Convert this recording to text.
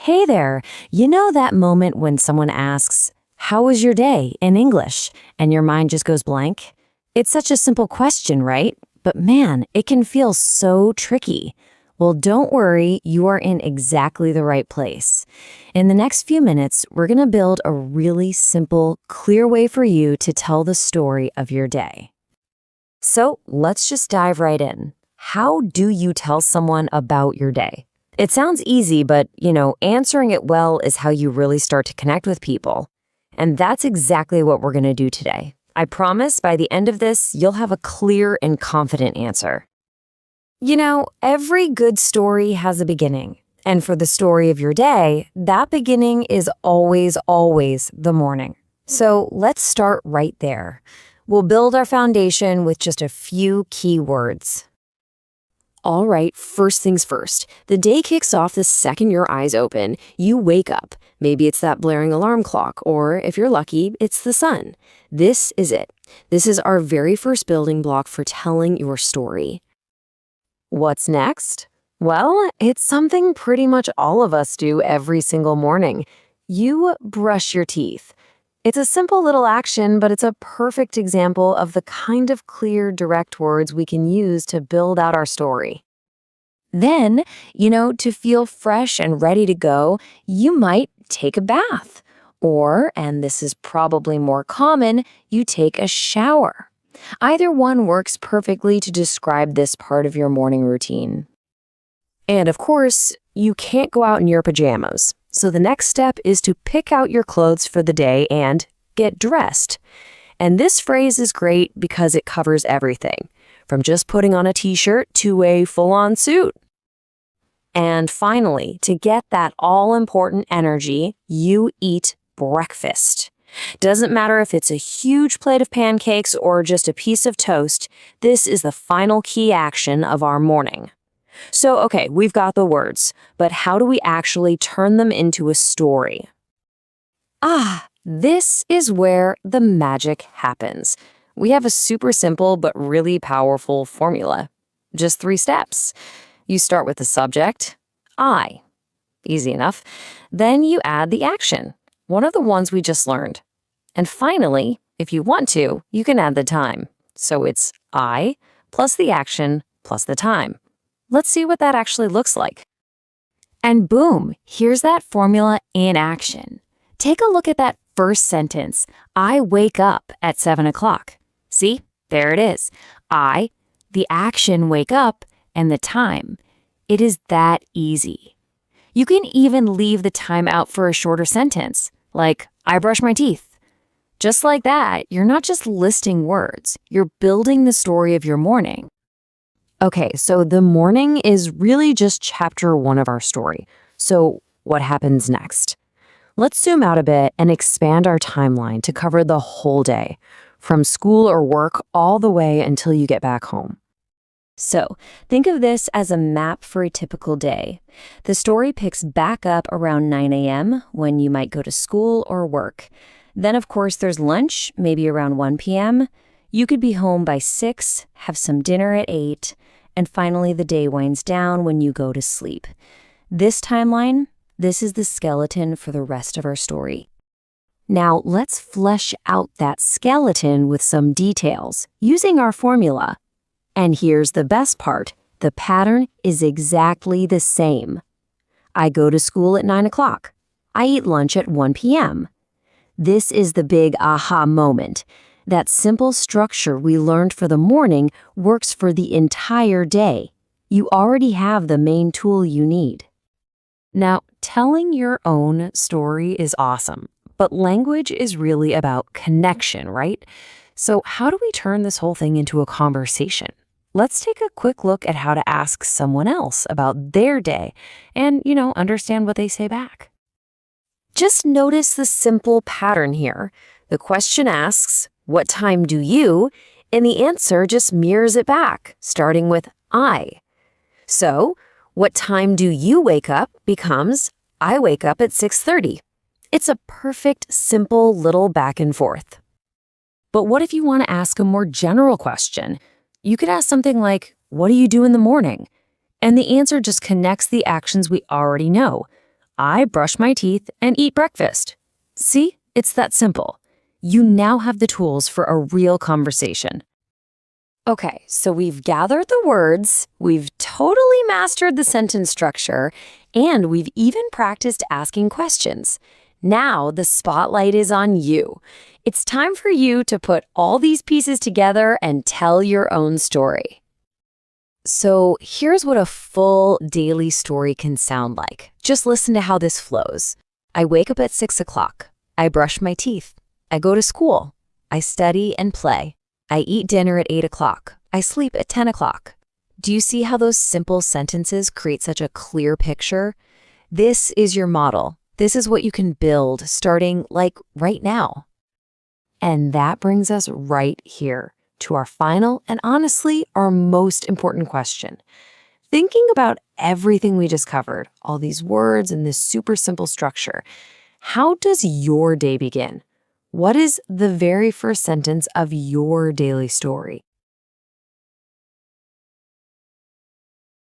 Hey there, you know that moment when someone asks, "How was your day?" in English, and your mind just goes blank? It's such a simple question, right? But man, it can feel so tricky. Well, don't worry, you are in exactly the right place. In the next few minutes, we're going to build a really simple, clear way for you to tell the story of your day. So let's just dive right in. How do you tell someone about your day? It sounds easy, but, answering it well is how you really start to connect with people. And that's exactly what we're going to do today. I promise by the end of this, you'll have a clear and confident answer. Every good story has a beginning. And for the story of your day, that beginning is always the morning. So let's start right there. We'll build our foundation with just a few key words. All right, first things first. The day kicks off the second your eyes open. You wake up. Maybe it's that blaring alarm clock, or if you're lucky, it's the sun. This is it. This is our very first building block for telling your story. What's next? Well, it's something pretty much all of us do every single morning. You brush your teeth. It's a simple little action, but it's a perfect example of the kind of clear, direct words we can use to build out our story. Then, to feel fresh and ready to go, you might take a bath. Or, and this is probably more common, you take a shower. Either one works perfectly to describe this part of your morning routine. And of course, you can't go out in your pajamas. So the next step is to pick out your clothes for the day and get dressed. And this phrase is great because it covers everything, from just putting on a t-shirt to a full-on suit. And finally, to get that all-important energy, you eat breakfast. Doesn't matter if it's a huge plate of pancakes or just a piece of toast, this is the final key action of our morning. So, okay, we've got the words, but how do we actually turn them into a story? This is where the magic happens. We have a super simple but really powerful formula. Just 3 steps. You start with the subject, I. Easy enough. Then you add the action, one of the ones we just learned. And finally, if you want to, you can add the time. So it's I plus the action plus the time. Let's see what that actually looks like. And boom, here's that formula in action. Take a look at that first sentence. I wake up at 7 o'clock. See, there it is. I, the action wake up, and the time. It is that easy. You can even leave the time out for a shorter sentence, like, I brush my teeth. Just like that, you're not just listing words, you're building the story of your morning. Okay, so the morning is really just chapter 1 of our story. So what happens next? Let's zoom out a bit and expand our timeline to cover the whole day, from school or work all the way until you get back home. So think of this as a map for a typical day. The story picks back up around 9 a.m. when you might go to school or work. Then, of course, there's lunch, maybe around 1 p.m. You could be home by 6, have some dinner at 8, and finally the day winds down when you go to sleep. This timeline, this is the skeleton for the rest of our story. Now, let's flesh out that skeleton with some details using our formula. And here's the best part. The pattern is exactly the same. I go to school at 9 o'clock. I eat lunch at 1 p.m. This is the big aha moment. That simple structure we learned for the morning works for the entire day. You already have the main tool you need. Now, telling your own story is awesome, but language is really about connection, right? So how do we turn this whole thing into a conversation? Let's take a quick look at how to ask someone else about their day and, understand what they say back. Just notice the simple pattern here. The question asks, what time do you? And the answer just mirrors it back, starting with I. So, what time do you wake up becomes, I wake up at 6:30. It's a perfect, simple little back and forth. But what if you want to ask a more general question? You could ask something like, what do you do in the morning? And the answer just connects the actions we already know. I brush my teeth and eat breakfast. See, it's that simple. You now have the tools for a real conversation. Okay, so we've gathered the words, we've totally mastered the sentence structure, and we've even practiced asking questions. Now the spotlight is on you. It's time for you to put all these pieces together and tell your own story. So here's what a full daily story can sound like. Just listen to how this flows. I wake up at 6 o'clock. I brush my teeth. I go to school. I study and play. I eat dinner at 8 o'clock. I sleep at 10 o'clock. Do you see how those simple sentences create such a clear picture? This is your model. This is what you can build starting like right now. And that brings us right here to our final and honestly our most important question. Thinking about everything we just covered, all these words and this super simple structure, how does your day begin? What is the very first sentence of your daily story?